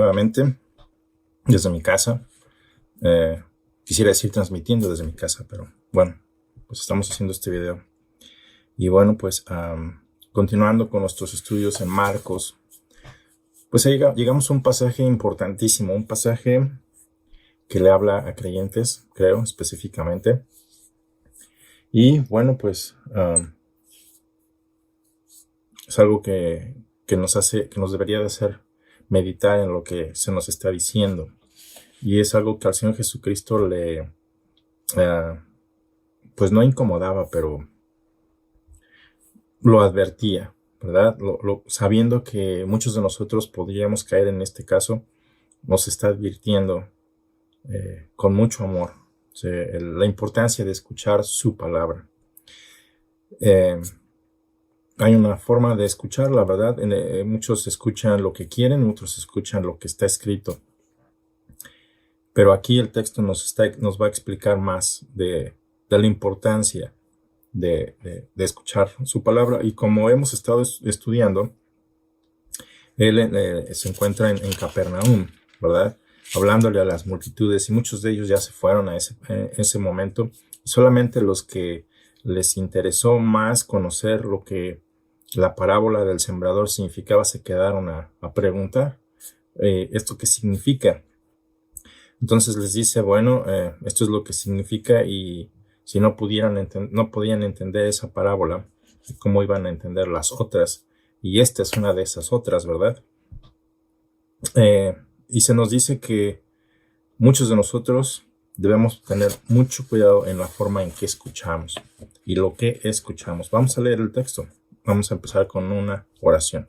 nuevamente desde mi casa. Quisiera decir transmitiendo desde mi casa, pero bueno, pues estamos haciendo este video. Y bueno, pues continuando con nuestros estudios en Marcos, pues ahí llegamos a un pasaje importantísimo, un pasaje que le habla a creyentes, creo, específicamente. Y bueno, pues es algo que nos debería de hacer meditar en lo que se nos está diciendo. Y es algo que al Señor Jesucristo pues no incomodaba, pero lo advertía, ¿verdad? Sabiendo que muchos de nosotros podríamos caer en este caso, nos está advirtiendo con mucho amor, la importancia de escuchar su palabra. Hay una forma de escuchar, la verdad. Muchos escuchan lo que quieren, otros escuchan lo que está escrito. Pero aquí el texto nos va a explicar más de la importancia de escuchar su palabra. Y como hemos estado estudiando, él se encuentra en Capernaum, ¿verdad? Hablándole a las multitudes, y muchos de ellos ya se fueron a ese momento. Solamente los que les interesó más conocer lo que la parábola del sembrador significaba se quedaron a preguntar, ¿esto qué significa? Entonces les dice, bueno, esto es lo que significa, y si no podían entender esa parábola, ¿cómo iban a entender las otras? Y esta es una de esas otras, ¿verdad? Y se nos dice que muchos de nosotros debemos tener mucho cuidado en la forma en que escuchamos y lo que escuchamos. Vamos a leer el texto. Vamos a empezar con una oración.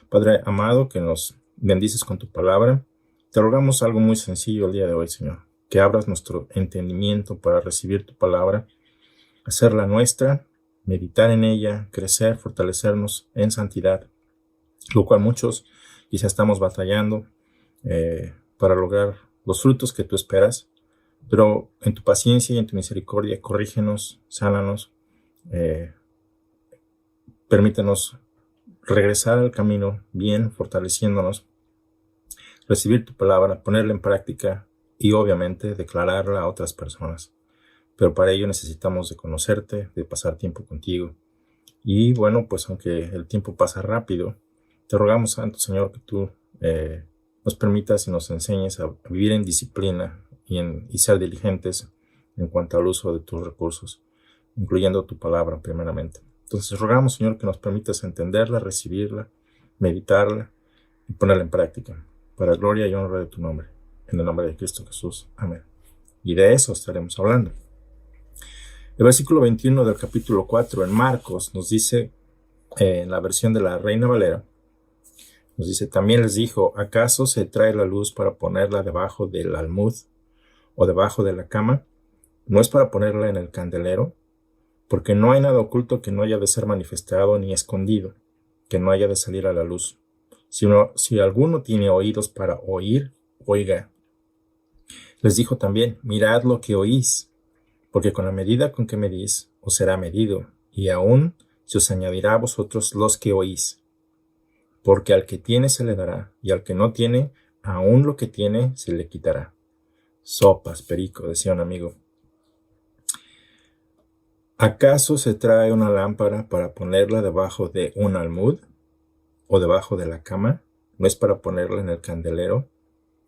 Padre amado, que nos bendices con tu palabra, te rogamos algo muy sencillo el día de hoy, Señor. Que abras nuestro entendimiento para recibir tu palabra, hacerla nuestra, meditar en ella, crecer, fortalecernos en santidad, lo cual muchos quizá estamos batallando para lograr los frutos que tú esperas. Pero en tu paciencia y en tu misericordia, corrígenos, sánanos, permítenos regresar al camino bien, fortaleciéndonos, recibir tu palabra, ponerla en práctica y obviamente declararla a otras personas. Pero para ello necesitamos de conocerte, de pasar tiempo contigo. Y bueno, pues aunque el tiempo pasa rápido, te rogamos, Santo Señor, que tú nos permitas y nos enseñes a vivir en disciplina y ser diligentes en cuanto al uso de tus recursos, incluyendo tu palabra primeramente. Entonces rogamos, Señor, que nos permitas entenderla, recibirla, meditarla y ponerla en práctica, para gloria y honra de tu nombre. En el nombre de Cristo Jesús. Amén. Y de eso estaremos hablando. El versículo 21 del capítulo 4 en Marcos nos dice, en la versión de la Reina Valera, nos dice, también les dijo, ¿acaso se trae la luz para ponerla debajo del almud o debajo de la cama? ¿No es para ponerla en el candelero? Porque no hay nada oculto que no haya de ser manifestado, ni escondido, que no haya de salir a la luz. Si alguno tiene oídos para oír, oiga. Les dijo también, mirad lo que oís, porque con la medida con que medís, os será medido, y aún se os añadirá a vosotros los que oís. Porque al que tiene se le dará, y al que no tiene, aún lo que tiene se le quitará. Sopas, perico, decía un amigo. ¿Acaso se trae una lámpara para ponerla debajo de un almud o debajo de la cama? ¿No es para ponerla en el candelero?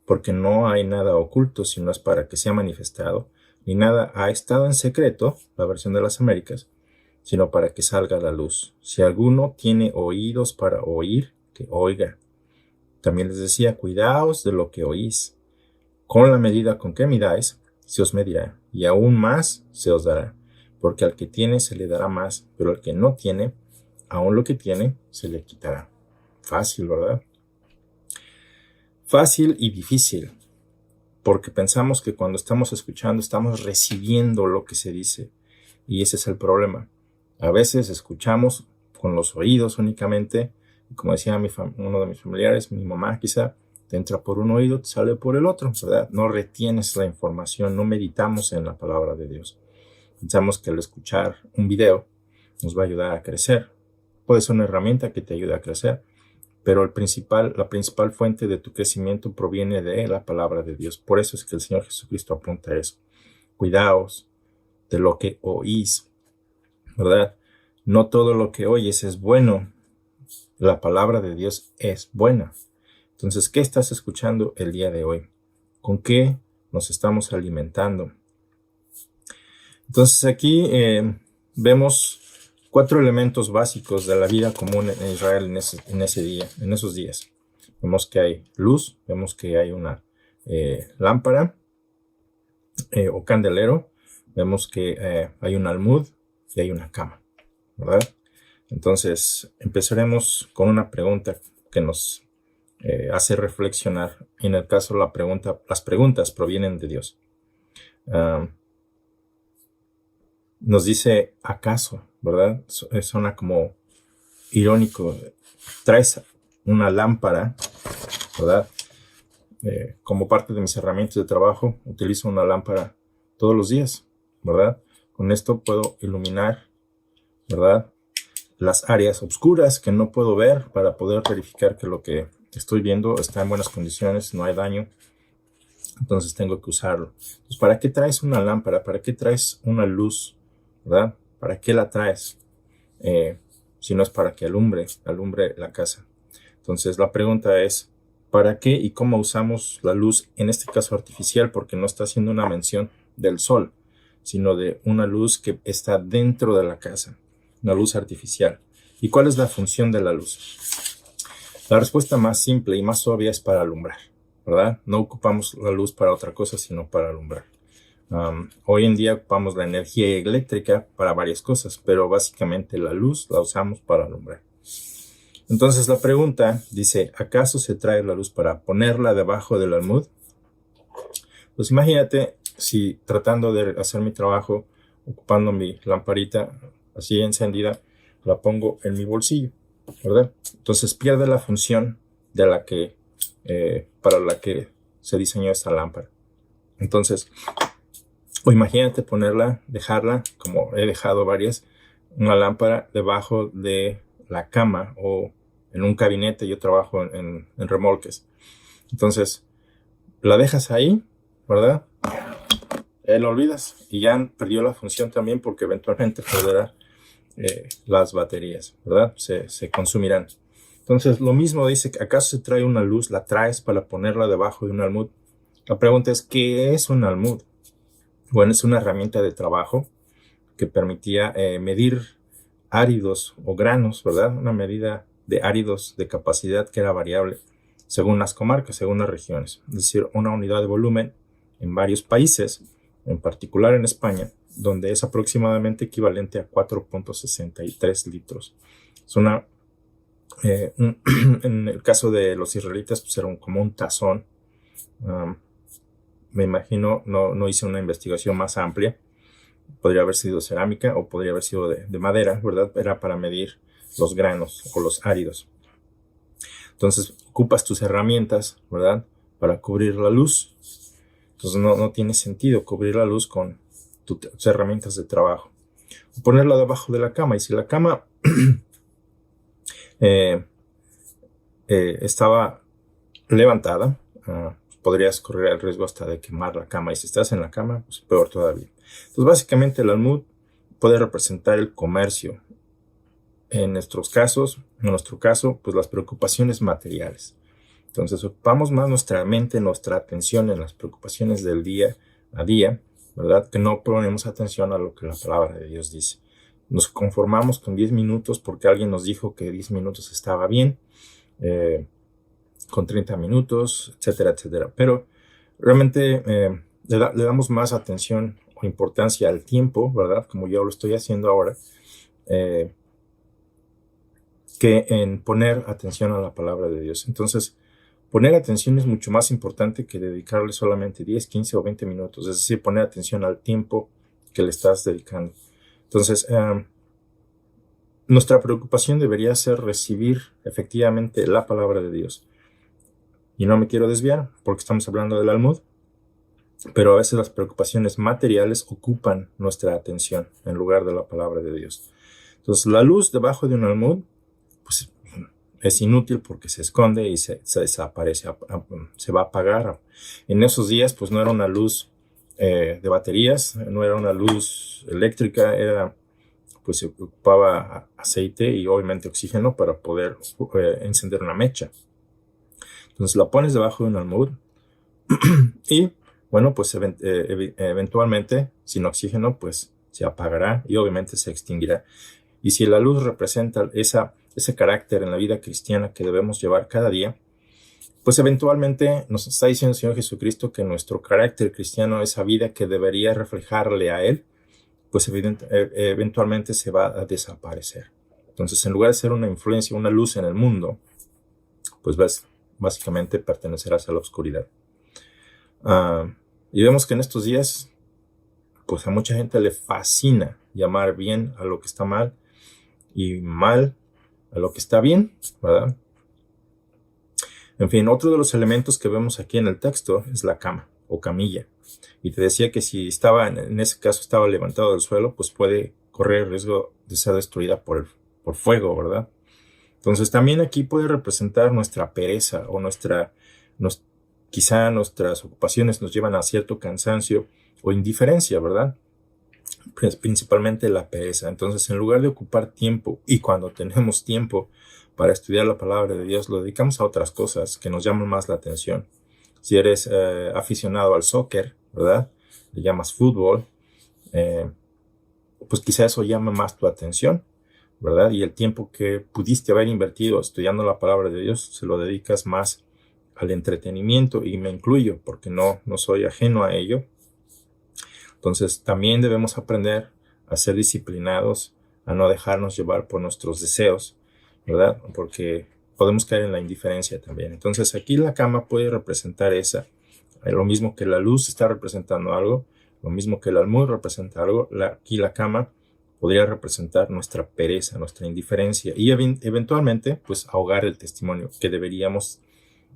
Porque no hay nada oculto, sino es para que sea manifestado, ni nada ha estado en secreto, la versión de las Américas, sino para que salga a la luz. Si alguno tiene oídos para oír, que oiga. También les decía, cuidaos de lo que oís. Con la medida con que midáis, se os medirá, y aún más se os dará. Porque al que tiene se le dará más, pero al que no tiene, aún lo que tiene se le quitará. Fácil, ¿verdad? Fácil y difícil, porque pensamos que cuando estamos escuchando estamos recibiendo lo que se dice, y ese es el problema. A veces escuchamos con los oídos únicamente, y como decía uno de mis familiares, mi mamá quizá, te entra por un oído, te sale por el otro, ¿verdad? No retienes la información, no meditamos en la palabra de Dios. Pensamos que al escuchar un video nos va a ayudar a crecer. Puede ser una herramienta que te ayude a crecer, pero la principal fuente de tu crecimiento proviene de la palabra de Dios. Por eso es que el Señor Jesucristo apunta a eso. Cuidaos de lo que oís, ¿verdad? No todo lo que oyes es bueno. La palabra de Dios es buena. Entonces, ¿qué estás escuchando el día de hoy? ¿Con qué nos estamos alimentando? Entonces, aquí vemos 4 elementos básicos de la vida común en Israel en esos días. Vemos que hay luz, vemos que hay una lámpara o candelero, vemos que hay un almud y hay una cama, ¿verdad? Entonces, empezaremos con una pregunta que nos hace reflexionar. En el caso, las preguntas provienen de Dios. Nos dice, ¿acaso? ¿Verdad? Suena como irónico. Traes una lámpara, ¿verdad? Como parte de mis herramientas de trabajo, utilizo una lámpara todos los días, ¿verdad? Con esto puedo iluminar, ¿verdad?, las áreas oscuras que no puedo ver para poder verificar que lo que estoy viendo está en buenas condiciones, no hay daño. Entonces tengo que usarlo. Entonces, ¿para qué traes una lámpara? ¿Para qué traes una luz? ¿Verdad? ¿Para qué la traes? Si no es para que alumbre la casa. Entonces la pregunta es, ¿para qué y cómo usamos la luz? En este caso artificial, porque no está haciendo una mención del sol, sino de una luz que está dentro de la casa. Una luz artificial. ¿Y cuál es la función de la luz? La respuesta más simple y más obvia es para alumbrar, ¿verdad? No ocupamos la luz para otra cosa, sino para alumbrar. Hoy en día ocupamos la energía eléctrica para varias cosas, pero básicamente la luz la usamos para alumbrar. Entonces la pregunta dice, ¿acaso se trae la luz para ponerla debajo del almud? Pues imagínate si tratando de hacer mi trabajo, ocupando mi lamparita así encendida, la pongo en mi bolsillo, ¿verdad? Entonces pierde la función de para la que se diseñó esta lámpara. Entonces, o imagínate dejarla, como he dejado varias, una lámpara debajo de la cama o en un gabinete. Yo trabajo en remolques. Entonces, la dejas ahí, ¿verdad? La olvidas y ya perdió la función también, porque eventualmente perderá las baterías, ¿verdad? Se consumirán. Entonces, lo mismo dice, ¿acaso se trae una luz? ¿La traes para ponerla debajo de un almud? La pregunta es, ¿qué es un almud? Bueno, es una herramienta de trabajo que permitía medir áridos o granos, ¿verdad? Una medida de áridos de capacidad que era variable según las comarcas, según las regiones. Es decir, una unidad de volumen en varios países, en particular en España, donde es aproximadamente equivalente a 4.63 litros. Es en el caso de los israelitas, pues era como un tazón. Me imagino, no hice una investigación más amplia. Podría haber sido cerámica o podría haber sido de madera, ¿verdad? Era para medir los granos o los áridos. Entonces, ocupas tus herramientas, ¿verdad?, para cubrir la luz. Entonces, no tiene sentido cubrir la luz con tus herramientas de trabajo. O ponerla debajo de la cama. Y si la cama estaba levantada, podrías correr el riesgo hasta de quemar la cama. Y si estás en la cama, pues peor todavía. Entonces, básicamente, el almud puede representar el comercio. En nuestro caso, pues las preocupaciones materiales. Entonces, ocupamos más nuestra mente, nuestra atención en las preocupaciones del día a día, ¿verdad? Que no ponemos atención a lo que la palabra de Dios dice. Nos conformamos con 10 minutos porque alguien nos dijo que 10 minutos estaba bien, con 30 minutos, etcétera, etcétera. Pero realmente le damos más atención o importancia al tiempo, ¿verdad? Como yo lo estoy haciendo ahora, que en poner atención a la palabra de Dios. Entonces, poner atención es mucho más importante que dedicarle solamente 10, 15 o 20 minutos. Es decir, poner atención al tiempo que le estás dedicando. Entonces, nuestra preocupación debería ser recibir efectivamente la palabra de Dios. Y no me quiero desviar porque estamos hablando del almud, pero a veces las preocupaciones materiales ocupan nuestra atención en lugar de la palabra de Dios. Entonces, la luz debajo de un almud, pues es inútil porque se esconde y se desaparece, se va a apagar. En esos días pues no era una luz de baterías, no era una luz eléctrica, pues se ocupaba aceite y obviamente oxígeno para poder encender una mecha. Entonces la pones debajo de un almud y bueno, pues eventualmente sin oxígeno pues se apagará y obviamente se extinguirá. Y si la luz representa ese carácter en la vida cristiana que debemos llevar cada día, pues eventualmente nos está diciendo el Señor Jesucristo que nuestro carácter cristiano, esa vida que debería reflejarle a Él, pues eventualmente se va a desaparecer. Entonces, en lugar de ser una influencia, una luz en el mundo, pues básicamente pertenecerás a la oscuridad. Y vemos que en estos días, pues a mucha gente le fascina llamar bien a lo que está mal y mal a lo que está bien, ¿verdad? En fin, otro de los elementos que vemos aquí en el texto es la cama o camilla. Y te decía que si estaba, en ese caso estaba levantado del suelo, pues puede correr el riesgo de ser destruida por fuego, ¿verdad? Entonces también aquí puede representar nuestra pereza o quizá nuestras ocupaciones nos llevan a cierto cansancio o indiferencia, ¿verdad? Principalmente la pereza. Entonces, en lugar de ocupar tiempo, y cuando tenemos tiempo para estudiar la palabra de Dios, lo dedicamos a otras cosas que nos llaman más la atención. Si eres aficionado al soccer, ¿verdad? Le llamas fútbol, pues quizá eso llama más tu atención, ¿verdad? Y el tiempo que pudiste haber invertido estudiando la palabra de Dios, se lo dedicas más al entretenimiento, y me incluyo porque no soy ajeno a ello. Entonces también debemos aprender a ser disciplinados, a no dejarnos llevar por nuestros deseos, ¿verdad? Porque podemos caer en la indiferencia también. Entonces aquí la cama puede representar lo mismo que la luz está representando algo, lo mismo que el almud representa algo, aquí la cama podría representar nuestra pereza, nuestra indiferencia y eventualmente pues ahogar el testimonio que deberíamos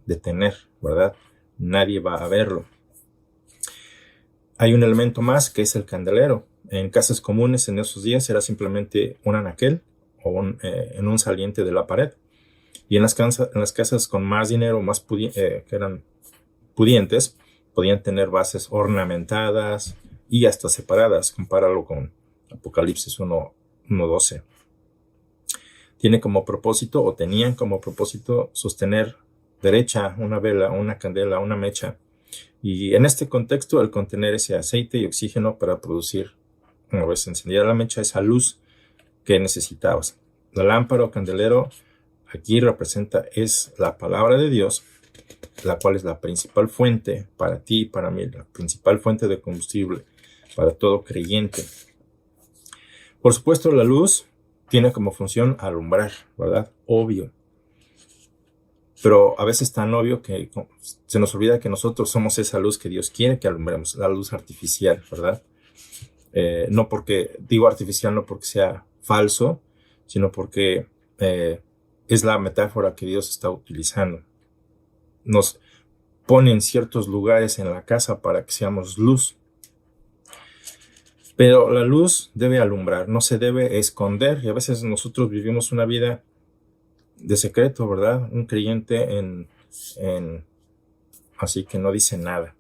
de tener, ¿verdad? Nadie va a verlo. Hay un elemento más que es el candelero. En casas comunes en esos días era simplemente un anaquel o en un saliente de la pared. Y en las casas con más dinero, que eran pudientes, podían tener bases ornamentadas y hasta separadas. Compáralo con Apocalipsis 1:12. Tenían como propósito sostener derecha una vela, una candela, una mecha. Y en este contexto, el contener ese aceite y oxígeno para producir, una vez encendida la mecha, esa luz que necesitabas. La lámpara o candelero aquí es la palabra de Dios, la cual es la principal fuente para ti y para mí, la principal fuente de combustible para todo creyente. Por supuesto, la luz tiene como función alumbrar, ¿verdad? Obvio. Pero a veces tan obvio que se nos olvida que nosotros somos esa luz que Dios quiere que alumbremos, la luz artificial, ¿verdad? No porque, digo artificial no porque sea falso, sino porque es la metáfora que Dios está utilizando. Nos pone en ciertos lugares en la casa para que seamos luz. Pero la luz debe alumbrar, no se debe esconder. Y a veces nosotros vivimos una vida de secreto, ¿verdad? Un creyente así que no dice nada.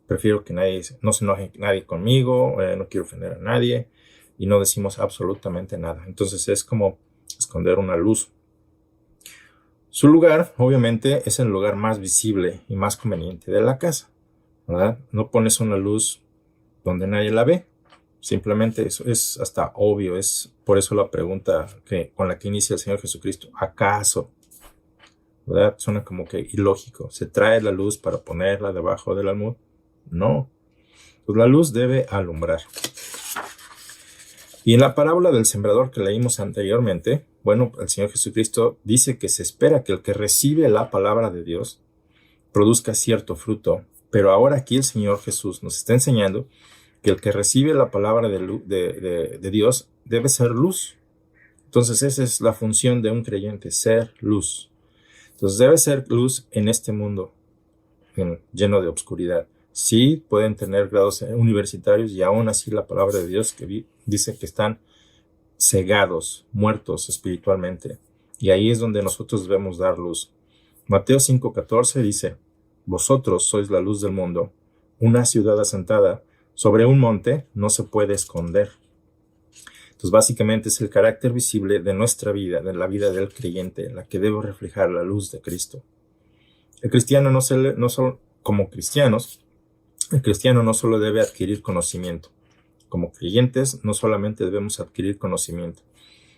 Prefiero que no se enoje nadie conmigo, no quiero ofender a nadie, y no decimos absolutamente nada. Entonces es como esconder una luz. Su lugar, obviamente, es el lugar más visible y más conveniente de la casa, ¿verdad? No pones una luz donde nadie la ve. Simplemente eso es hasta obvio. Es por eso la pregunta con la que inicia el Señor Jesucristo. ¿Acaso? ¿Verdad? Suena como que ilógico. ¿Se trae la luz para ponerla debajo del almud? No. Pues la luz debe alumbrar. Y en la parábola del sembrador que leímos anteriormente, bueno, el Señor Jesucristo dice que se espera que el que recibe la palabra de Dios produzca cierto fruto. Pero ahora aquí el Señor Jesús nos está enseñando que el que recibe la palabra de Dios debe ser luz. Entonces esa es la función de un creyente, ser luz. Entonces debe ser luz en este mundo lleno de obscuridad. Sí, pueden tener grados universitarios y aún así la palabra de Dios que dice que están cegados, muertos espiritualmente. Y ahí es donde nosotros debemos dar luz. Mateo 5:14 dice, vosotros sois la luz del mundo. Una ciudad asentada sobre un monte no se puede esconder. Entonces, básicamente es el carácter visible de nuestra vida, de la vida del creyente, la que debe reflejar la luz de Cristo. El cristiano no solo, como cristianos, el cristiano no solo debe adquirir conocimiento. Como creyentes, no solamente debemos adquirir conocimiento.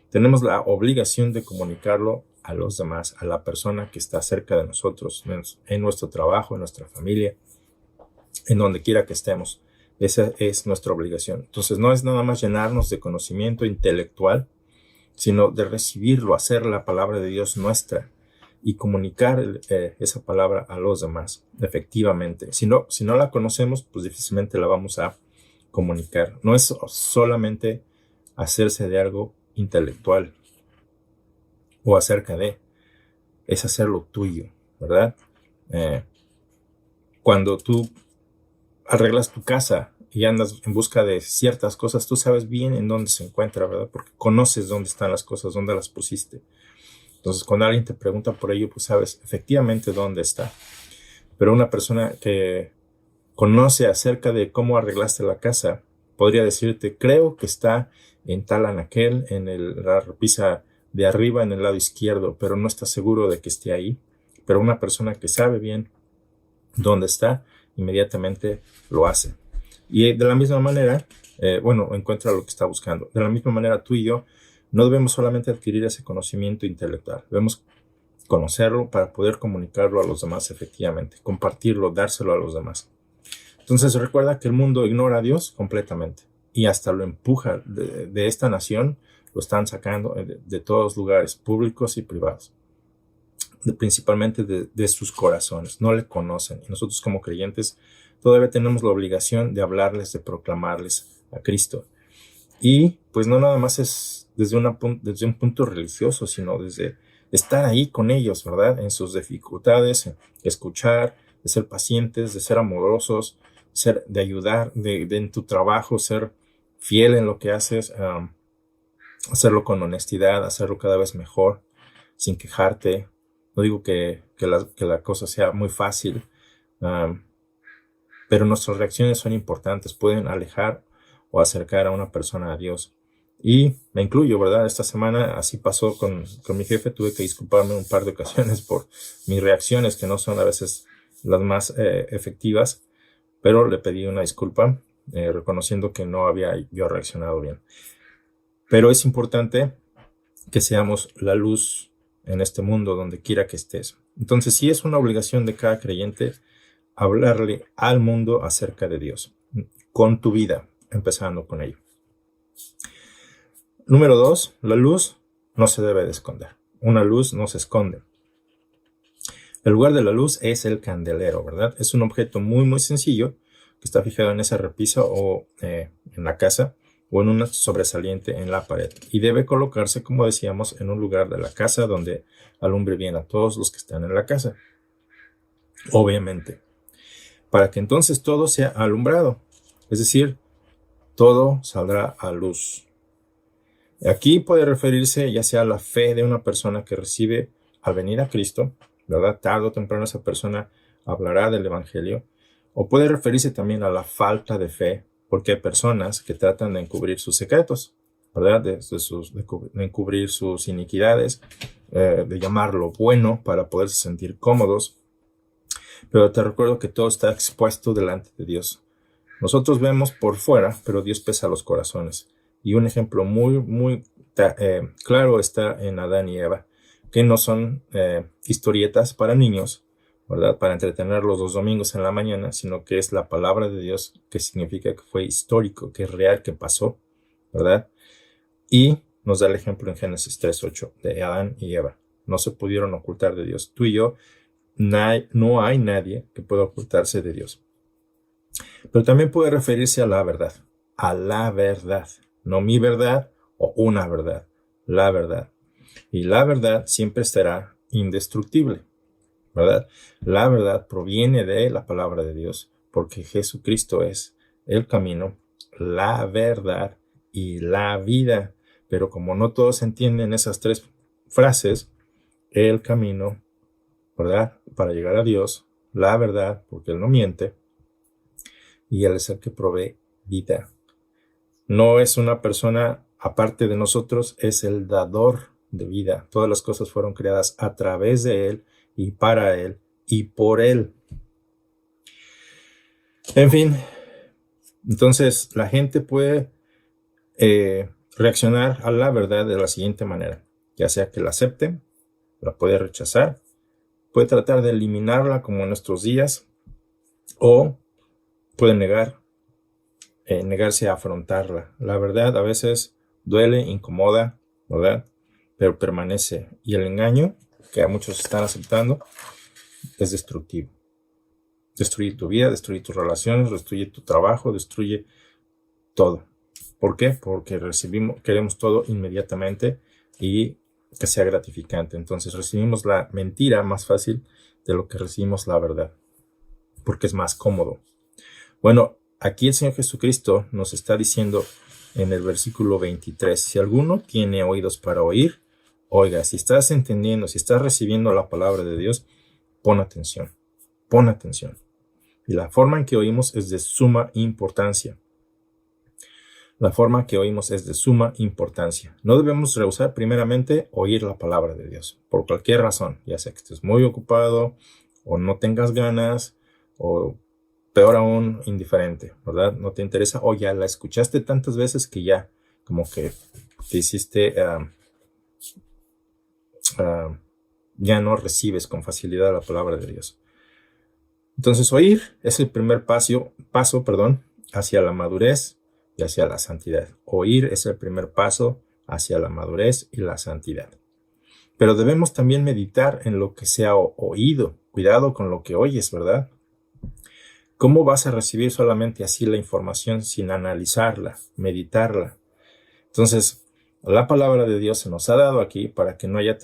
Tenemos la obligación de comunicarlo a los demás, a la persona que está cerca de nosotros, en nuestro trabajo, en nuestra familia, en donde quiera que estemos. Esa es nuestra obligación. Entonces, no es nada más llenarnos de conocimiento intelectual, sino de recibirlo, hacer la palabra de Dios nuestra y comunicar esa palabra a los demás, efectivamente. Si no la conocemos, pues difícilmente la vamos a comunicar. No es solamente hacerse de algo intelectual o acerca de, es hacerlo tuyo, ¿verdad? Cuando tú arreglas tu casa y andas en busca de ciertas cosas, tú sabes bien en dónde se encuentra, ¿verdad? Porque conoces dónde están las cosas, dónde las pusiste. Entonces, cuando alguien te pregunta por ello, pues sabes efectivamente dónde está. Pero una persona que conoce acerca de cómo arreglaste la casa, podría decirte, creo que está en tal anaquel, en la repisa de arriba, en el lado izquierdo, pero no está seguro de que esté ahí. Pero una persona que sabe bien dónde está, inmediatamente lo hace. Y de la misma manera, encuentra lo que está buscando. De la misma manera, tú y yo no debemos solamente adquirir ese conocimiento intelectual. Debemos conocerlo para poder comunicarlo a los demás efectivamente, compartirlo, dárselo a los demás. Entonces recuerda que el mundo ignora a Dios completamente y hasta lo empuja de esta nación, lo están sacando de todos lugares, públicos y privados, principalmente de sus corazones. No le conocen y nosotros como creyentes todavía tenemos la obligación de hablarles, de proclamarles a Cristo. Y pues no nada más es desde un punto religioso, sino desde estar ahí con ellos, ¿verdad? En sus dificultades, escuchar, de ser pacientes, de ser amorosos, de ayudar, de en tu trabajo, ser fiel en lo que haces, hacerlo con honestidad, hacerlo cada vez mejor, sin quejarte. No digo que la cosa sea muy fácil, pero nuestras reacciones son importantes, pueden alejar o acercar a una persona a Dios. Y me incluyo, ¿verdad? Esta semana así pasó con mi jefe. Tuve que disculparme un par de ocasiones por mis reacciones, que no son a veces las más efectivas, pero le pedí una disculpa, reconociendo que no había yo reaccionado bien. Pero es importante que seamos la luz en este mundo, donde quiera que estés. Entonces, sí es una obligación de cada creyente hablarle al mundo acerca de Dios, con tu vida, empezando con ello. Número 2, la luz no se debe de esconder. Una luz no se esconde. El lugar de la luz es el candelero, ¿verdad? Es un objeto muy, muy sencillo que está fijado en esa repisa o en la casa o en una sobresaliente en la pared. Y debe colocarse, como decíamos, en un lugar de la casa donde alumbre bien a todos los que están en la casa. Obviamente. Para que entonces todo sea alumbrado. Es decir, todo saldrá a luz. Aquí puede referirse ya sea a la fe de una persona que recibe al venir a Cristo, ¿verdad? Tarde o temprano esa persona hablará del Evangelio. O puede referirse también a la falta de fe, porque hay personas que tratan de encubrir sus secretos, ¿verdad? De encubrir sus iniquidades, de llamarlo bueno para poderse sentir cómodos. Pero te recuerdo que todo está expuesto delante de Dios. Nosotros vemos por fuera, pero Dios pesa los corazones. Y un ejemplo muy, muy claro está en Adán y Eva, que no son historietas para niños, ¿verdad? Para entretenerlos los domingos en la mañana, sino que es la palabra de Dios, que significa que fue histórico, que es real, que pasó, ¿verdad? Y nos da el ejemplo en Génesis 3:8 de Adán y Eva. No se pudieron ocultar de Dios. Tú y yo, no hay nadie que pueda ocultarse de Dios. Pero también puede referirse a la verdad. A la verdad. No mi verdad o una verdad. La verdad. Y la verdad siempre será indestructible, ¿verdad? La verdad proviene de la palabra de Dios, porque Jesucristo es el camino, la verdad y la vida. Pero como no todos entienden esas tres frases, el camino, ¿verdad? Para llegar a Dios, la verdad, porque Él no miente, y Él es el que provee vida. No es una persona aparte de nosotros, es el dador de vida. Todas las cosas fueron creadas a través de Él y para Él y por Él. En fin, entonces la gente puede reaccionar a la verdad de la siguiente manera, ya sea que la acepte, la puede rechazar, puede tratar de eliminarla como en nuestros días, o puede negarse a afrontarla. La verdad a veces duele, incomoda, ¿verdad? Pero permanece. Y el engaño, que a muchos están aceptando, es destructivo. Destruye tu vida, destruye tus relaciones, destruye tu trabajo, destruye todo. ¿Por qué? Porque queremos todo inmediatamente y que sea gratificante. Entonces recibimos la mentira más fácil de lo que recibimos la verdad, porque es más cómodo. Bueno, aquí el Señor Jesucristo nos está diciendo en el versículo 23, si alguno tiene oídos para oír, oiga, si estás entendiendo, si estás recibiendo la palabra de Dios, pon atención, pon atención. Y la forma en que oímos es de suma importancia. La forma que oímos es de suma importancia. No debemos rehusar primeramente oír la palabra de Dios, por cualquier razón, ya sea que estés muy ocupado, o no tengas ganas, o peor aún, indiferente, ¿verdad? No te interesa, o ya la escuchaste tantas veces que ya, como que te hiciste, ya no recibes con facilidad la palabra de Dios. Entonces, oír es el primer paso, hacia la madurez y hacia la santidad. Oír es el primer paso hacia la madurez y la santidad. Pero debemos también meditar en lo que se ha oído. Cuidado con lo que oyes, ¿verdad? ¿Cómo vas a recibir solamente así la información sin analizarla, meditarla? Entonces, la palabra de Dios se nos ha dado aquí para que no haya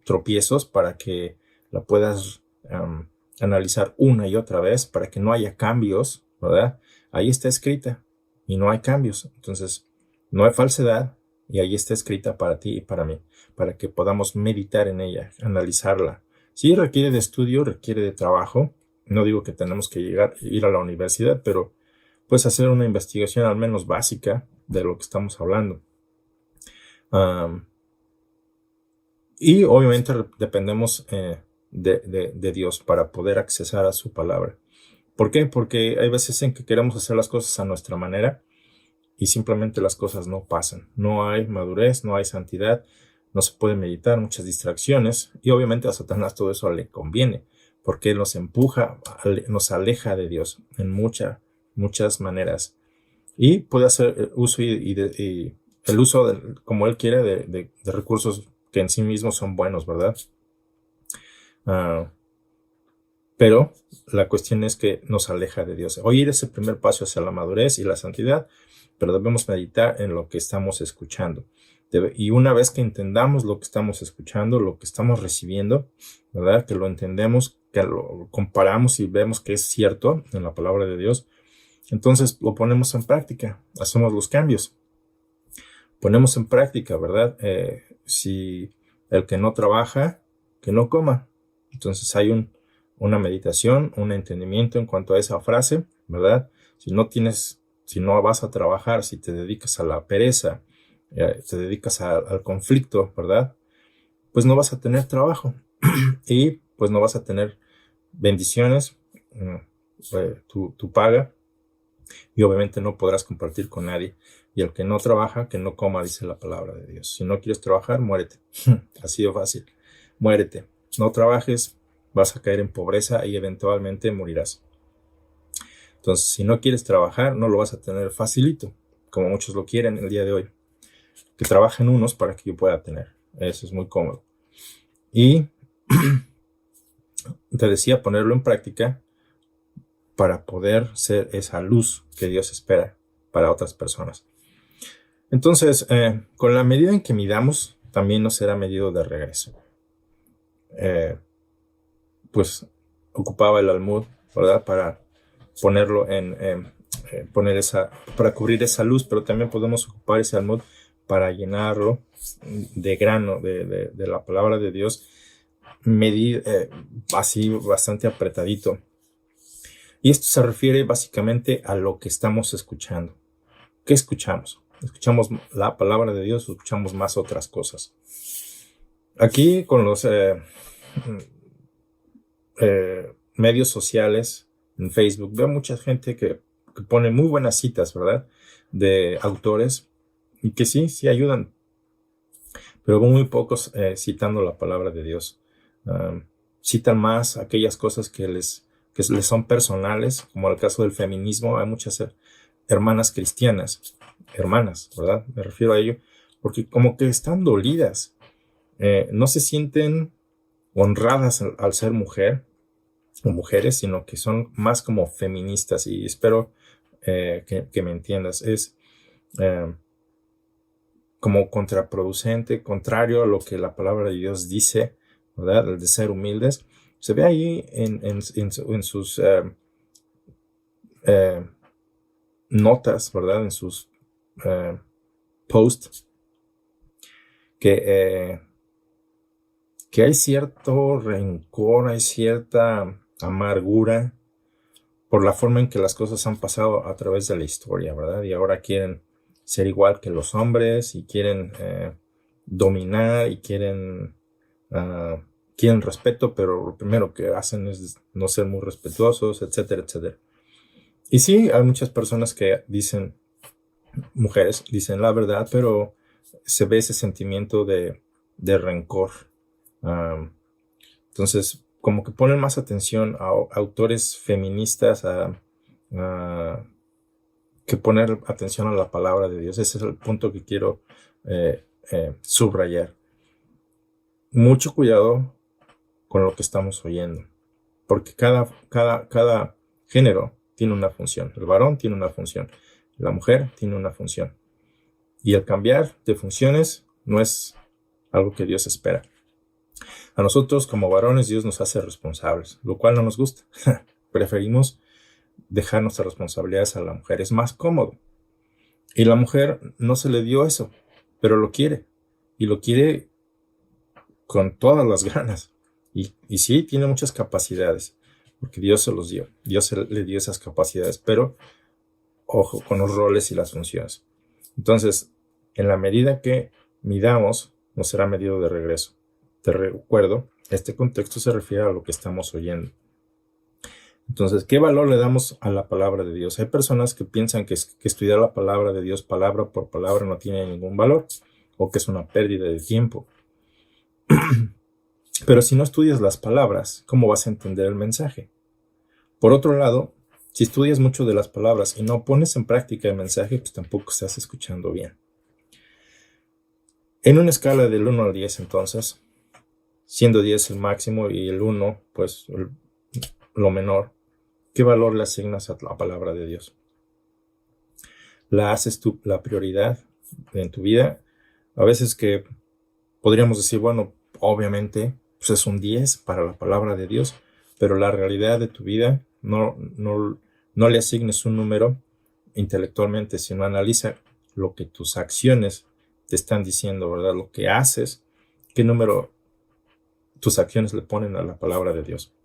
tropiezos, para que la puedas analizar una y otra vez, para que no haya cambios, ¿verdad? Ahí está escrita y no hay cambios. Entonces, no hay falsedad y ahí está escrita para ti y para mí, para que podamos meditar en ella, analizarla. Sí, requiere de estudio, requiere de trabajo. No digo que tenemos que ir a la universidad, pero pues hacer una investigación al menos básica de lo que estamos hablando. Y obviamente dependemos de Dios para poder accesar a su palabra. ¿Por qué? Porque hay veces en que queremos hacer las cosas a nuestra manera y simplemente las cosas no pasan. No hay madurez, no hay santidad, no se puede meditar, muchas distracciones, y obviamente a Satanás todo eso le conviene, porque nos empuja, nos aleja de Dios en muchas maneras. Y puede hacer uso y el uso como él quiere de recursos que en sí mismos son buenos, ¿verdad? Pero la cuestión es que nos aleja de Dios. Oír es el primer paso hacia la madurez y la santidad, pero debemos meditar en lo que estamos escuchando. Y una vez que entendamos lo que estamos escuchando, lo que estamos recibiendo, ¿verdad? Que lo entendemos, que lo comparamos y vemos que es cierto en la palabra de Dios, entonces lo ponemos en práctica, hacemos los cambios. Ponemos en práctica, ¿verdad? Si el que no trabaja, que no coma. Entonces hay una meditación, un entendimiento en cuanto a esa frase, ¿verdad? Si no vas a trabajar, si te dedicas a la pereza, te dedicas al conflicto, ¿verdad? Pues no vas a tener trabajo y pues no vas a tener bendiciones, tu paga, y obviamente no podrás compartir con nadie. Y el que no trabaja, que no coma, dice la palabra de Dios. Si no quieres trabajar, muérete. Así de fácil. Muérete. No trabajes, vas a caer en pobreza y eventualmente morirás. Entonces, si no quieres trabajar, no lo vas a tener facilito, como muchos lo quieren el día de hoy. Que trabajen unos para que yo pueda tener. Eso es muy cómodo. Y te decía ponerlo en práctica para poder ser esa luz que Dios espera para otras personas. Entonces, con la medida en que midamos, también nos será medido de regreso. Pues ocupaba el almud, ¿verdad? Para ponerlo para cubrir esa luz, pero también podemos ocupar ese almud para llenarlo de grano de la palabra de Dios, medir así bastante apretadito. Y esto se refiere básicamente a lo que estamos escuchando. ¿Qué escuchamos? ¿Escuchamos la palabra de Dios o escuchamos más otras cosas? Aquí con los medios sociales, en Facebook, veo mucha gente que pone muy buenas citas, ¿verdad? De autores y que sí ayudan, pero muy pocos citando la palabra de Dios. Citan más aquellas cosas que les son personales, como el caso del feminismo. Hay muchas hermanas cristianas, ¿verdad? Me refiero a ello, porque como que están dolidas, no se sienten honradas al ser mujer o mujeres, sino que son más como feministas, y espero que me entiendas. Es como contraproducente, contrario a lo que la palabra de Dios dice, ¿verdad? El de ser humildes. Se ve ahí en sus notas, ¿verdad? En sus posts, que hay cierto rencor, hay cierta amargura por la forma en que las cosas han pasado a través de la historia, ¿verdad? Y ahora quieren ser igual que los hombres y quieren dominar y quieren respeto, pero lo primero que hacen es no ser muy respetuosos, etcétera, etcétera. Y sí, hay muchas personas que dicen, mujeres, dicen la verdad, pero se ve ese sentimiento de rencor. Entonces, como que ponen más atención a autores feministas que poner atención a la palabra de Dios. Ese es el punto que quiero subrayar. Mucho cuidado con lo que estamos oyendo, porque cada género tiene una función. El varón tiene una función, la mujer tiene una función, y el cambiar de funciones no es algo que Dios espera. A nosotros como varones Dios nos hace responsables, lo cual no nos gusta. Preferimos dejar nuestras responsabilidades a la mujer, es más cómodo. Y la mujer no se le dio eso, pero lo quiere, y lo quiere con todas las ganas. Y sí, tiene muchas capacidades, porque Dios se los dio. Dios le dio esas capacidades, pero ojo con los roles y las funciones. Entonces, en la medida que midamos, nos será medido de regreso. Te recuerdo, este contexto se refiere a lo que estamos oyendo. Entonces, ¿qué valor le damos a la palabra de Dios? Hay personas que piensan que estudiar la palabra de Dios palabra por palabra no tiene ningún valor, o que es una pérdida de tiempo. Pero si no estudias las palabras, ¿cómo vas a entender el mensaje? Por otro lado, si estudias mucho de las palabras y no pones en práctica el mensaje, pues tampoco estás escuchando bien. En una escala del 1 al 10, entonces, siendo 10 el máximo y el 1, pues lo menor, ¿qué valor le asignas a la palabra de Dios? ¿La haces tú la prioridad en tu vida? A veces que podríamos decir, bueno, obviamente pues es un 10 para la palabra de Dios, pero la realidad de tu vida no le asignes un número intelectualmente, sino analiza lo que tus acciones te están diciendo, ¿verdad? Lo que haces, qué número tus acciones le ponen a la palabra de Dios.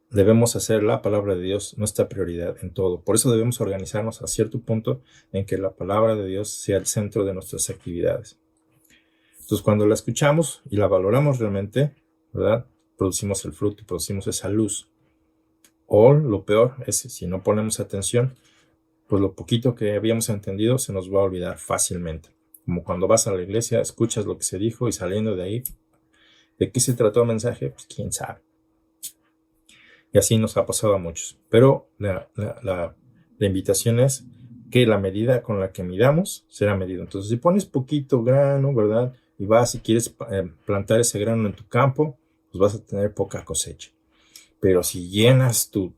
Debemos hacer la palabra de Dios nuestra prioridad en todo. Por eso debemos organizarnos a cierto punto en que la palabra de Dios sea el centro de nuestras actividades. Entonces, cuando la escuchamos y la valoramos realmente, ¿verdad? Producimos el fruto, producimos esa luz. O lo peor es, si no ponemos atención, pues lo poquito que habíamos entendido se nos va a olvidar fácilmente. Como cuando vas a la iglesia, escuchas lo que se dijo y saliendo de ahí, ¿de qué se trató el mensaje? Pues quién sabe. Y así nos ha pasado a muchos. Pero la invitación es que la medida con la que midamos será medido. Entonces, si pones poquito grano, ¿verdad? Y vas y quieres plantar ese grano en tu campo, pues vas a tener poca cosecha. Pero si llenas tu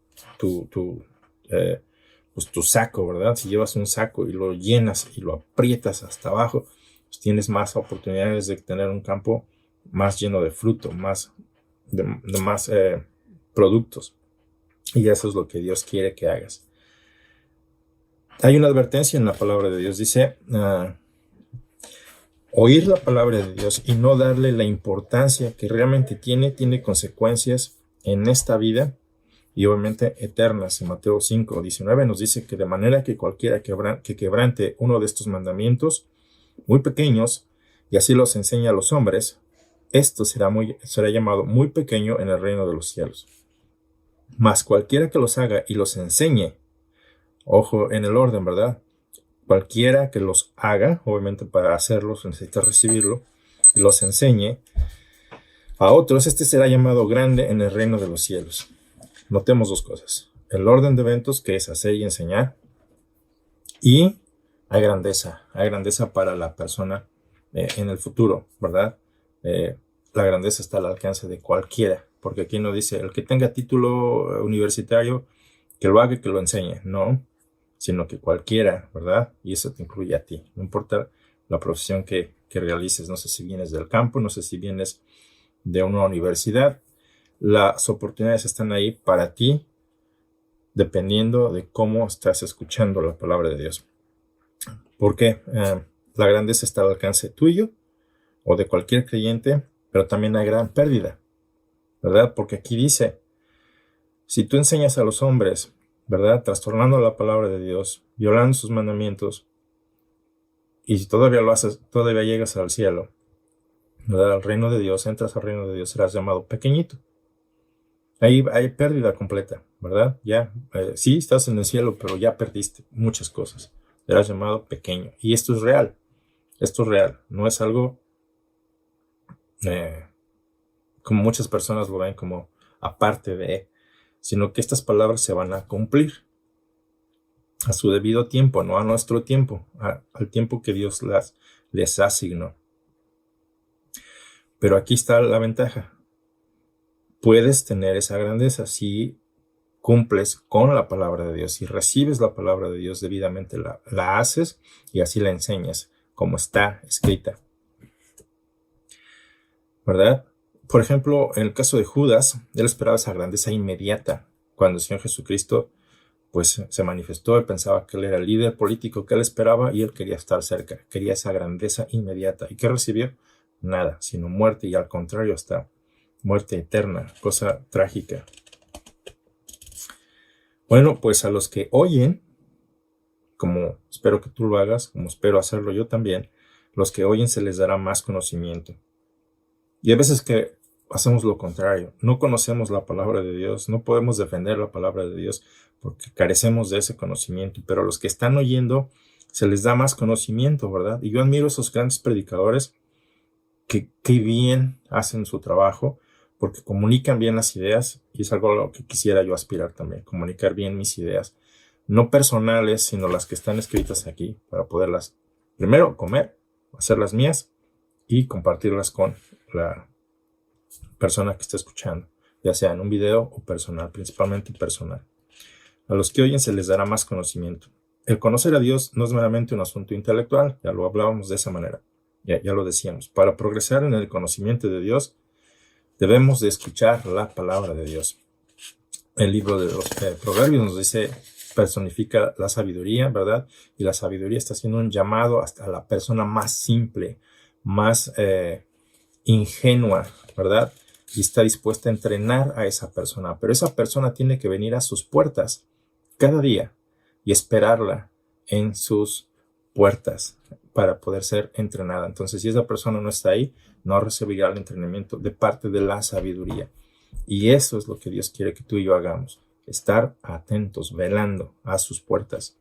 saco, ¿verdad? Si llevas un saco y lo llenas y lo aprietas hasta abajo, pues tienes más oportunidades de tener un campo más lleno de fruto, más productos. Y eso es lo que Dios quiere que hagas. Hay una advertencia en la palabra de Dios. Dice, oír la palabra de Dios y no darle la importancia que realmente tiene consecuencias en esta vida y obviamente eternas. En Mateo 5:19 nos dice que de manera que cualquiera que quebrante uno de estos mandamientos muy pequeños y así los enseña a los hombres, esto será llamado muy pequeño en el reino de los cielos. Mas cualquiera que los haga y los enseñe, ojo en el orden, ¿verdad? Cualquiera que los haga, obviamente para hacerlos necesita recibirlo, y los enseñe a otros, este será llamado grande en el reino de los cielos. Notemos dos cosas. El orden de eventos, que es hacer y enseñar, y hay grandeza para la persona en el futuro, ¿verdad? La grandeza está al alcance de cualquiera, porque aquí no dice el que tenga título universitario, que lo haga y que lo enseñe, no, sino que cualquiera, ¿verdad? Y eso te incluye a ti, no importa la profesión que realices, no sé si vienes del campo, no sé si vienes de una universidad, las oportunidades están ahí para ti, dependiendo de cómo estás escuchando la palabra de Dios. Porque la grandeza está al alcance tuyo o de cualquier creyente, pero también hay gran pérdida, ¿verdad? Porque aquí dice, si tú enseñas a los hombres, ¿verdad? Trastornando la palabra de Dios, violando sus mandamientos, y si todavía lo haces, todavía llegas al cielo, ¿verdad? Al reino de Dios, entras al reino de Dios, serás llamado pequeñito. Ahí hay pérdida completa, ¿verdad? Ya, sí, estás en el cielo, pero ya perdiste muchas cosas. Serás llamado pequeño. Y esto es real. Esto es real. No es algo como muchas personas lo ven como aparte de, sino que estas palabras se van a cumplir a su debido tiempo, no a nuestro tiempo, al tiempo que Dios les asignó. Pero aquí está la ventaja. Puedes tener esa grandeza si cumples con la palabra de Dios, si recibes la palabra de Dios debidamente, la haces y así la enseñas, como está escrita, ¿verdad? Por ejemplo, en el caso de Judas, él esperaba esa grandeza inmediata. Cuando el Señor Jesucristo pues se manifestó, él pensaba que él era el líder político que él esperaba y él quería estar cerca, quería esa grandeza inmediata. ¿Y qué recibió? Nada, sino muerte, y al contrario, hasta muerte eterna, cosa trágica. Bueno, pues a los que oyen, como espero que tú lo hagas, como espero hacerlo yo también, los que oyen se les dará más conocimiento. Y hay veces que hacemos lo contrario, no conocemos la palabra de Dios, no podemos defender la palabra de Dios porque carecemos de ese conocimiento, pero a los que están oyendo se les da más conocimiento, ¿verdad? Y yo admiro a esos grandes predicadores que bien hacen su trabajo, porque comunican bien las ideas, y es algo a lo que quisiera yo aspirar también, comunicar bien mis ideas, no personales, sino las que están escritas aquí, para poderlas, primero, comer, hacerlas mías, y compartirlas con la persona que está escuchando, ya sea en un video o personal, principalmente personal. A los que oyen se les dará más conocimiento. El conocer a Dios no es meramente un asunto intelectual, ya lo hablábamos de esa manera, ya lo decíamos. Para progresar en el conocimiento de Dios, debemos de escuchar la palabra de Dios. El libro de los Proverbios nos dice, personifica la sabiduría, ¿verdad? Y la sabiduría está haciendo un llamado hasta la persona más simple, más ingenua, ¿verdad? Y está dispuesta a entrenar a esa persona. Pero esa persona tiene que venir a sus puertas cada día y esperarla en sus puertas para poder ser entrenada. Entonces, si esa persona no está ahí, no recibirá el entrenamiento de parte de la sabiduría. Y eso es lo que Dios quiere que tú y yo hagamos. Estar atentos, velando a sus puertas.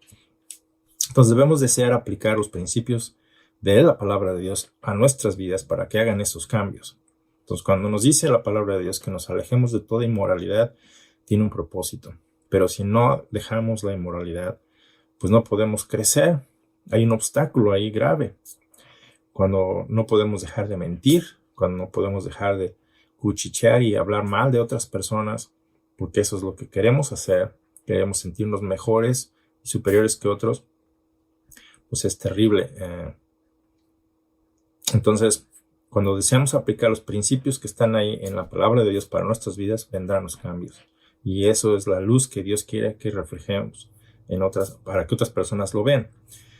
Entonces debemos desear aplicar los principios de la palabra de Dios a nuestras vidas para que hagan esos cambios. Entonces, cuando nos dice la palabra de Dios que nos alejemos de toda inmoralidad, tiene un propósito. Pero si no dejamos la inmoralidad, pues no podemos crecer. Hay un obstáculo ahí grave. Cuando no podemos dejar de mentir, cuando no podemos dejar de cuchichear y hablar mal de otras personas, porque eso es lo que queremos hacer, queremos sentirnos mejores y superiores que otros, pues es terrible. Entonces, cuando deseamos aplicar los principios que están ahí en la palabra de Dios para nuestras vidas, vendrán los cambios. Y eso es la luz que Dios quiere que reflejemos para que otras personas lo vean.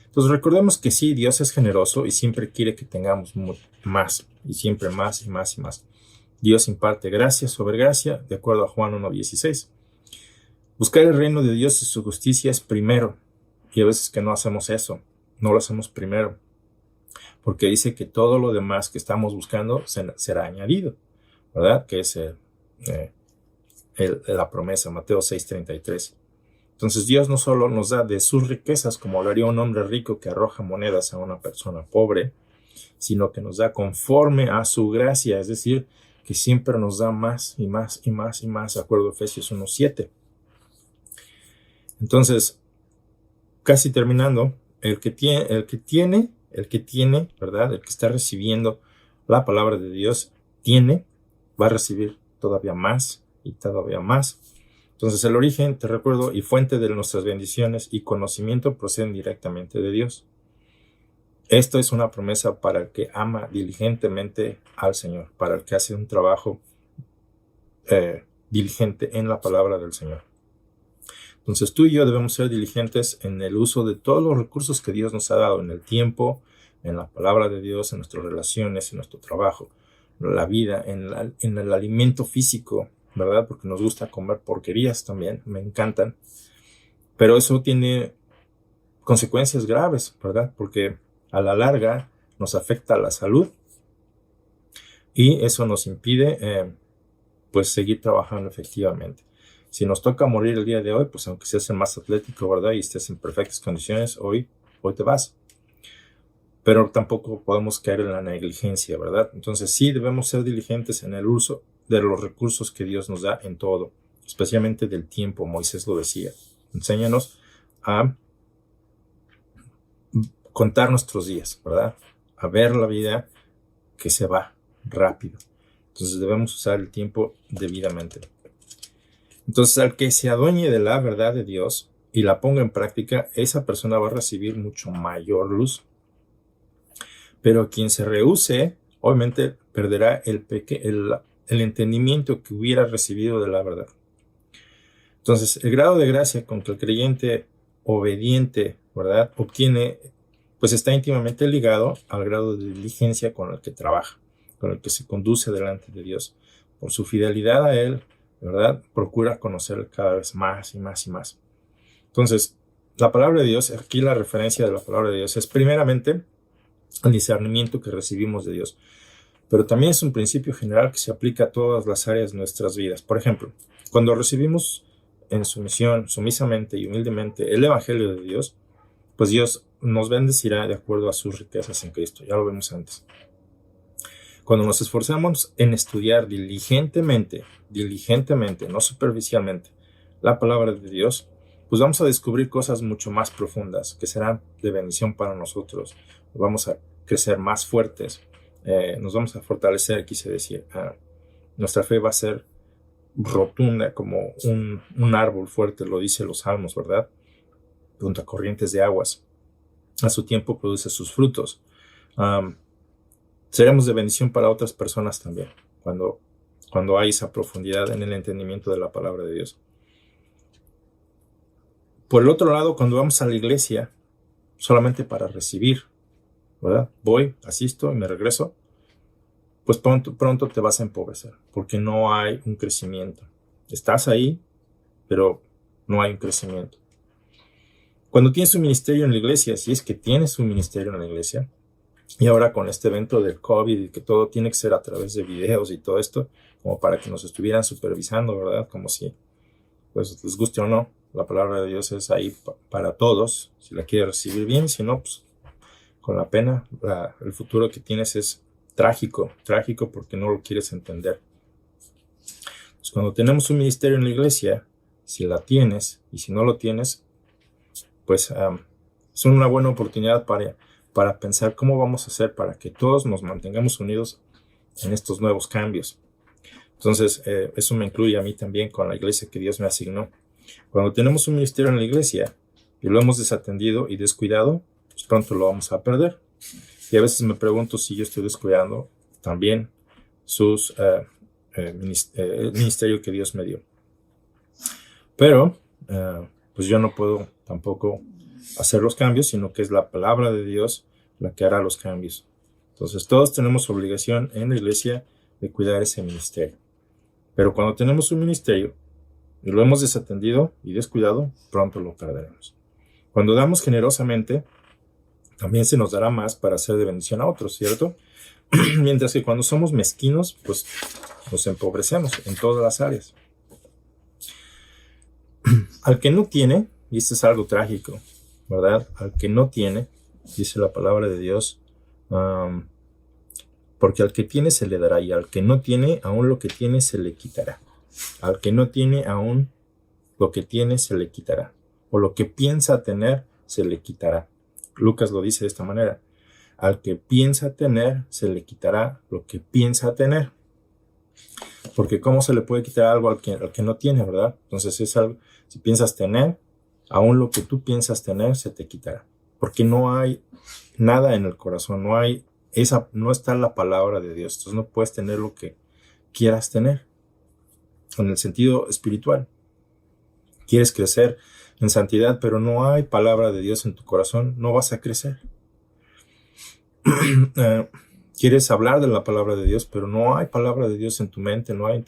Entonces recordemos que sí, Dios es generoso y siempre quiere que tengamos más, y siempre más y más y más. Dios imparte gracia sobre gracia, de acuerdo a Juan 1:16. Buscar el reino de Dios y su justicia es primero, y a veces que no hacemos eso, no lo hacemos primero, porque dice que todo lo demás que estamos buscando será añadido, ¿verdad? Que es la promesa, Mateo 6:33. Entonces Dios no solo nos da de sus riquezas, como lo haría un hombre rico que arroja monedas a una persona pobre, sino que nos da conforme a su gracia, es decir, que siempre nos da más y más y más y más, de acuerdo a Efesios 1:7. Entonces, casi terminando, el que tiene, ¿verdad? El que está recibiendo la palabra de Dios, va a recibir todavía más y todavía más. Entonces el origen, te recuerdo, y fuente de nuestras bendiciones y conocimiento proceden directamente de Dios. Esto es una promesa para el que ama diligentemente al Señor, para el que hace un trabajo diligente en la palabra del Señor. Entonces tú y yo debemos ser diligentes en el uso de todos los recursos que Dios nos ha dado, en el tiempo, en la palabra de Dios, en nuestras relaciones, en nuestro trabajo, en la vida, en el alimento físico, ¿verdad? Porque nos gusta comer porquerías también, me encantan. Pero eso tiene consecuencias graves, ¿verdad? Porque a la larga nos afecta la salud y eso nos impide pues seguir trabajando efectivamente. Si nos toca morir el día de hoy, pues aunque seas el más atlético, ¿verdad? Y estés en perfectas condiciones, hoy te vas. Pero tampoco podemos caer en la negligencia, ¿verdad? Entonces sí debemos ser diligentes en el uso de los recursos que Dios nos da en todo, especialmente del tiempo. Moisés lo decía. Enséñanos a contar nuestros días, ¿verdad? A ver la vida que se va rápido. Entonces debemos usar el tiempo debidamente. Entonces, al que se adueñe de la verdad de Dios y la ponga en práctica, esa persona va a recibir mucho mayor luz. Pero quien se rehúse, obviamente perderá el entendimiento que hubiera recibido de la verdad. Entonces, el grado de gracia con que el creyente obediente, ¿verdad?, obtiene, pues está íntimamente ligado al grado de diligencia con el que trabaja, con el que se conduce delante de Dios. Por su fidelidad a Él, ¿verdad?, procura conocer cada vez más y más y más. Entonces, la palabra de Dios, aquí la referencia de la palabra de Dios es primeramente el discernimiento que recibimos de Dios, pero también es un principio general que se aplica a todas las áreas de nuestras vidas. Por ejemplo, cuando recibimos en sumisión, sumisamente y humildemente el Evangelio de Dios, pues Dios nos bendecirá de acuerdo a sus riquezas en Cristo. Ya lo vemos antes. Cuando nos esforzamos en estudiar diligentemente, no superficialmente, la palabra de Dios, pues vamos a descubrir cosas mucho más profundas que serán de bendición para nosotros. Vamos a crecer más fuertes, nos vamos a fortalecer, quise decir. Nuestra fe va a ser rotunda como un árbol fuerte, lo dice los Salmos, ¿verdad? Junto a corrientes de aguas. A su tiempo produce sus frutos. Seremos de bendición para otras personas también, cuando hay esa profundidad en el entendimiento de la palabra de Dios. Por el otro lado, cuando vamos a la iglesia, solamente para recibir, ¿verdad? Voy, asisto y me regreso, pues pronto te vas a empobrecer, porque no hay un crecimiento. Estás ahí, pero no hay un crecimiento. Cuando tienes un ministerio en la iglesia, si es que tienes un ministerio en la iglesia, y ahora con este evento del COVID y que todo tiene que ser a través de videos y todo esto, como para que nos estuvieran supervisando, ¿verdad? Como si pues les guste o no, la palabra de Dios es ahí para todos, si la quieres recibir bien, si no, pues con la pena, el futuro que tienes es trágico porque no lo quieres entender. Pues cuando tenemos un ministerio en la iglesia, si la tienes y si no lo tienes, pues es una buena oportunidad para pensar cómo vamos a hacer para que todos nos mantengamos unidos en estos nuevos cambios. Entonces, eso me incluye a mí también con la iglesia que Dios me asignó. Cuando tenemos un ministerio en la iglesia y lo hemos desatendido y descuidado, pues pronto lo vamos a perder. Y a veces me pregunto si yo estoy descuidando también el ministerio que Dios me dio. Pero, pues yo no puedo tampoco hacer los cambios, sino que es la palabra de Dios la que hará los cambios. Entonces todos tenemos obligación en la iglesia de cuidar ese ministerio. Pero cuando tenemos un ministerio y lo hemos desatendido y descuidado, pronto lo perderemos. Cuando damos generosamente, también se nos dará más para hacer de bendición a otros, ¿cierto? Mientras que cuando somos mezquinos, pues nos empobrecemos en todas las áreas. Al que no tiene, y esto es algo trágico, ¿verdad? Al que no tiene, dice la palabra de Dios, porque al que tiene se le dará, y al que no tiene, aún lo que tiene se le quitará. Al que no tiene, aún lo que tiene se le quitará. O lo que piensa tener se le quitará. Lucas lo dice de esta manera. Al que piensa tener se le quitará lo que piensa tener. Porque ¿cómo se le puede quitar algo al que no tiene, verdad? Entonces es algo, si piensas tener, aún lo que tú piensas tener se te quitará. Porque no hay nada en el corazón, no está la palabra de Dios. Entonces no puedes tener lo que quieras tener. En el sentido espiritual. Quieres crecer en santidad, pero no hay palabra de Dios en tu corazón, no vas a crecer. Quieres hablar de la palabra de Dios, pero no hay palabra de Dios en tu mente, no hay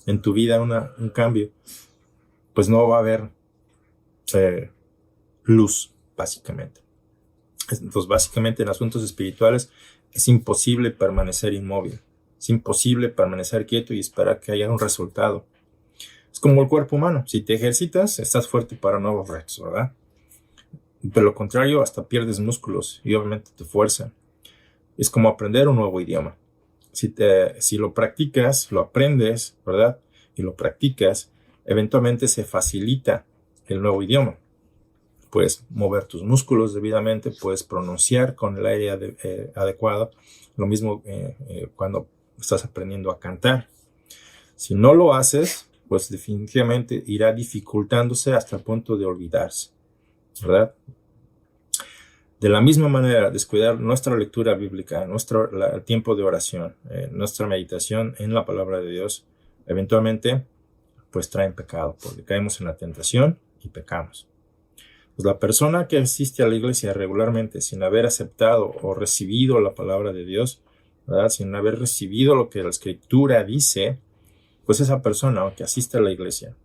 en tu vida un cambio, pues no va a haber luz, básicamente. Entonces, básicamente en asuntos espirituales es imposible permanecer inmóvil, es imposible permanecer quieto y esperar que haya un resultado. Es como el cuerpo humano. Si te ejercitas, estás fuerte para nuevos retos, ¿verdad? De lo contrario, hasta pierdes músculos y obviamente tu fuerza. Es como aprender un nuevo idioma. Si lo practicas, lo aprendes, ¿verdad? Y lo practicas, eventualmente se facilita el nuevo idioma. Puedes mover tus músculos debidamente, puedes pronunciar con el aire adecuado. Lo mismo cuando estás aprendiendo a cantar. Si no lo haces, pues definitivamente irá dificultándose hasta el punto de olvidarse, ¿verdad? De la misma manera, descuidar nuestra lectura bíblica, el tiempo de oración, nuestra meditación en la palabra de Dios, eventualmente, pues traen pecado, porque caemos en la tentación y pecamos. Pues la persona que asiste a la iglesia regularmente sin haber aceptado o recibido la palabra de Dios, ¿verdad? Sin haber recibido lo que la Escritura dice, pues esa persona, aunque asiste a la iglesia,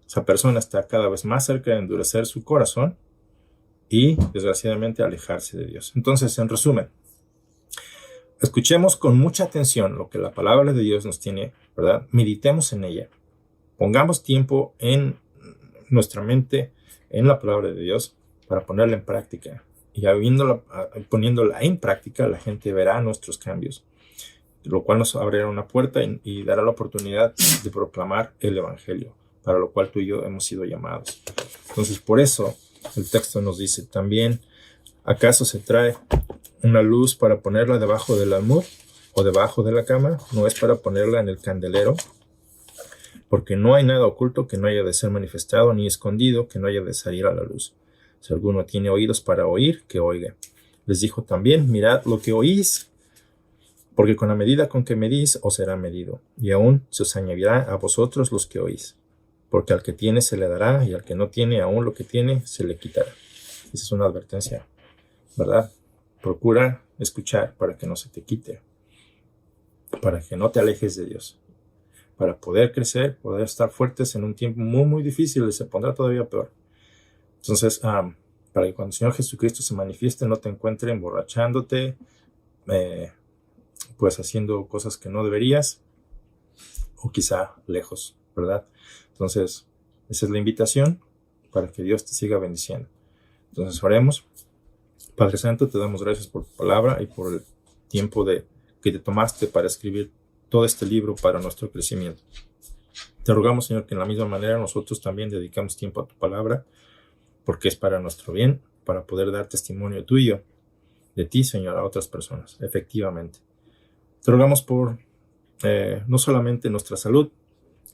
esa persona está cada vez más cerca de endurecer su corazón y, desgraciadamente, alejarse de Dios. Entonces, en resumen, escuchemos con mucha atención lo que la palabra de Dios nos tiene, ¿verdad? Meditemos en ella. Pongamos tiempo en nuestra mente, en la palabra de Dios, para ponerla en práctica. Y poniéndola en práctica, la gente verá nuestros cambios, lo cual nos abrirá una puerta y dará la oportunidad de proclamar el Evangelio, para lo cual tú y yo hemos sido llamados. Entonces, por eso el texto nos dice también, ¿acaso se trae una luz para ponerla debajo del almud o debajo de la cama? ¿No es para ponerla en el candelero? Porque no hay nada oculto que no haya de ser manifestado, ni escondido que no haya de salir a la luz. Si alguno tiene oídos para oír, que oiga. Les dijo también, mirad lo que oís, porque con la medida con que medís os será medido, y aún se os añadirá a vosotros los que oís. Porque al que tiene se le dará, y al que no tiene, aún lo que tiene se le quitará. Esa es una advertencia, ¿verdad? Procura escuchar para que no se te quite, para que no te alejes de Dios, para poder crecer, poder estar fuertes en un tiempo muy, muy difícil, y se pondrá todavía peor. Entonces, para que cuando el Señor Jesucristo se manifieste, no te encuentre emborrachándote, pues haciendo cosas que no deberías, o quizá lejos, ¿verdad? Entonces, esa es la invitación para que Dios te siga bendiciendo. Entonces, oremos. Padre Santo, te damos gracias por tu palabra y por el tiempo que te tomaste para escribir todo este libro para nuestro crecimiento. Te rogamos, Señor, que en la misma manera nosotros también dedicamos tiempo a tu palabra, porque es para nuestro bien, para poder dar testimonio tuyo, de ti, Señor, a otras personas, efectivamente. Te rogamos por no solamente nuestra salud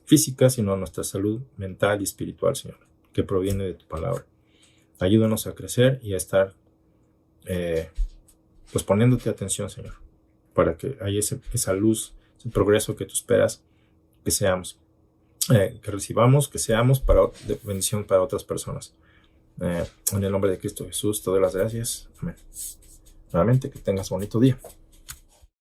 física, sino nuestra salud mental y espiritual, Señor, que proviene de tu palabra. Ayúdanos a crecer y a estar pues poniéndote atención, Señor, para que haya esa luz, ese progreso que tú esperas que recibamos, que seamos de bendición para otras personas. En el nombre de Cristo Jesús te doy las gracias. Amén. Nuevamente, que tengas bonito día.